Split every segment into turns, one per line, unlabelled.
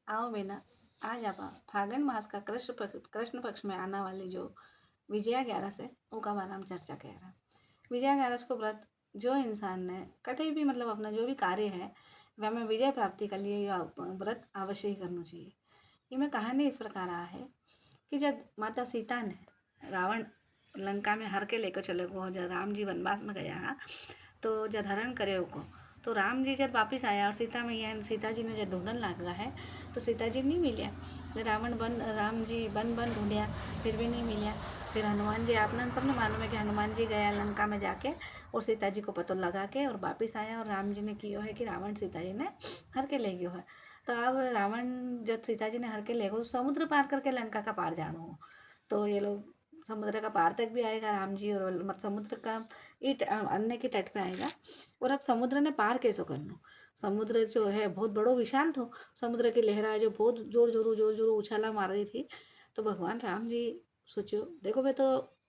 आओ बेना, आज आप फागण मास का कृष्ण पक्ष में आने वाली जो विजया ग्यारस है उसका बारे में चर्चा कर रहा। विजया ग्यारस को व्रत जो इंसान ने कटे भी मतलब अपना जो भी कार्य है वह में विजय प्राप्ति के लिए यह व्रत अवश्य ही करना चाहिए। ये में कहानी इस प्रकार रहा है कि जब माता सीता ने रावण लंका में हर के लेकर चले गो, जब राम जी वनवास में गया तो जब हरण करे को, तो राम जी जब वापिस आया और सीता जी ने जब ढूंढने लगा है तो सीता जी नहीं मिलिया। राम जी बन बन ढूंढिया फिर भी नहीं मिलिया। फिर हनुमान जी, आपने सबने मालूम है कि हनुमान जी गया लंका में जाके और सीता जी को पता लगा के और वापिस आया और राम जी ने किया है कि रावण सीता जी ने हर के ले गयो है। तो अब रावण जब सीता जी ने हर के ले गो समुद्र पार करके लंका का पार जानो हो, तो ये लोग समुद्र का पार तक भी आएगा राम जी और मतलब समुद्र का अन्य के तट पे आएगा। और अब समुद्र ने पार कैसे करना, समुद्र जो है बहुत बड़ो विशाल था, समुद्र की लहरा जो बहुत जोर जोर उछाला मार रही थी। तो भगवान राम जी सोचो, देखो वे तो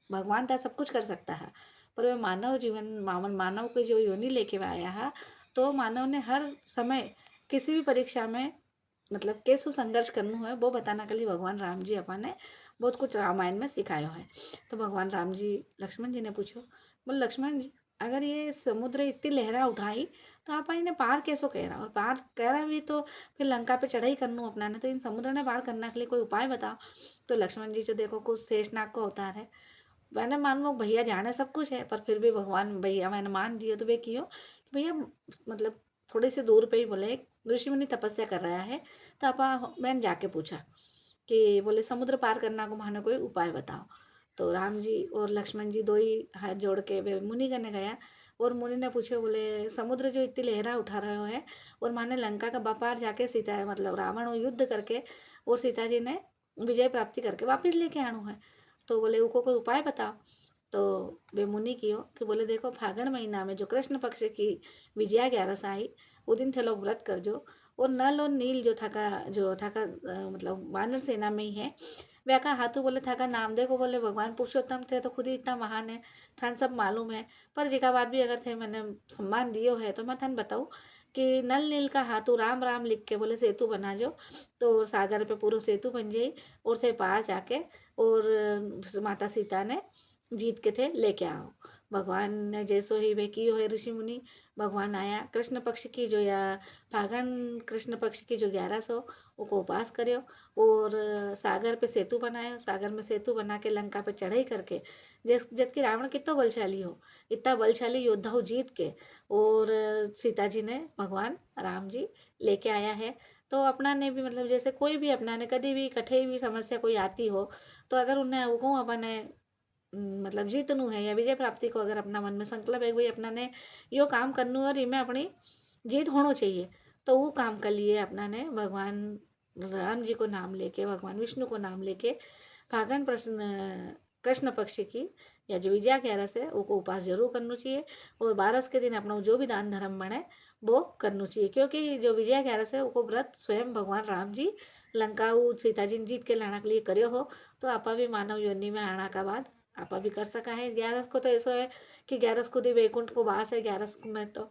भगवान था, सब कुछ कर सकता है, पर वह मानव को जो योनि लेके आया है, तो मानव ने हर समय किसी भी परीक्षा में मतलब कैसे संघर्ष करना है वो बताने के लिए भगवान राम जी अपन ने बहुत कुछ रामायण में सिखाया है। तो भगवान राम जी लक्ष्मण जी ने पूछो, बोले लक्ष्मण जी, अगर ये समुद्र इतनी लहरा उठाई तो आप इन्हें पार कैसे कह रहा, और पार कह रहा भी तो फिर लंका पे चढ़ाई करनू अपना ने, तो इन समुद्र ने पार करने के लिए कोई उपाय बताओ। तो लक्ष्मण जी जो देखो कुछ शेषनाग को अवतार है, मैंने मान लो भैया जाने सब कुछ है, पर फिर भी भगवान भैया मैंने मान दिया तो वे कियो कि भैया मतलब थोड़े से दूर पे ही बोले एक ऋषि मुनि तपस्या कर रहा है। तो आप मैंने जाके पूछा कि बोले समुद्र पार करना को मानो कोई उपाय बताओ। तो राम जी और लक्ष्मण जी दो ही हाथ जोड़ के वे मुनि करने गया और मुनि ने पूछे, बोले समुद्र जो इतनी लहरा उठा रहे है और माने लंका का व्यापार जाके सीता मतलब रावण युद्ध करके और सीता जी ने विजय प्राप्ति करके वापिस लेके आना है, तो बोले उनको कोई उपाय बताओ। तो वे मुनि कियो कि बोले देखो फागण महीना में जो कृष्ण पक्ष की विजया ग्यारस आई वो दिन थे लोग व्रत कर जो, और नल और नील जो था मतलब वानर सेना में ही है, वह का हाथों बोले था का नाम देखो, बोले भगवान पुरुषोत्तम थे तो खुद ही इतना महान है, थान सब मालूम है, पर जिका बात भी अगर थे मैंने सम्मान दियो है तो मैं थान बताऊँ कि नल नील का हाथों राम राम लिख के बोले सेतु बना जो, तो सागर पे पूरा सेतु बन जाई और थे पार जाके और माता सीता ने जीत के थे लेके आओ। भगवान ने जैसो ही वे की है ऋषि मुनि, भगवान आया कृष्ण पक्ष की जो या फागण कृष्ण पक्ष की जो 1100 को उपास करो और सागर पे सेतु बनायो, सागर में सेतु बना के लंका पे चढ़ाई करके जिस जबकि कि रावण कितना बलशाली हो, इतना बलशाली योद्धा हो जीत के और सीता जी ने भगवान राम जी लेके आया है। तो अपना ने भी मतलब जैसे कोई भी अपना ने कभी भी कठे भी समस्या कोई आती हो, तो अगर उन्हें वो अपने मतलब जीतनु है या विजय प्राप्ति को अगर अपना मन में संकल्प है भाई अपना ने यो काम करनू और इनमें अपनी जीत होना चाहिए, तो वो काम कर लिए अपना ने भगवान राम जी को नाम लेके भगवान विष्णु को नाम लेके फागण प्रश्न कृष्ण पक्ष की या जो विजया ग्यारस है वो को उपास जरूर करना चाहिए और 12 के दिन अपना जो भी दान धर्म बने वो करना चाहिए, क्योंकि जो विजया ग्यारस है वो व्रत स्वयं भगवान राम जी लंका सीता जी ने जीत के लाना के लिए करो हो। तो आपा भी मानव योनि में आना का बाद आपा भी कर सका है। 11 को तो ऐसा है कि 11 खुद ही वैकुंठ को वास है 11 में, तो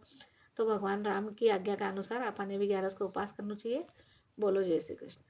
भगवान राम की आज्ञा के अनुसार आपा ने भी 11 को उपास करना चाहिए। बोलो जय श्री कृष्ण।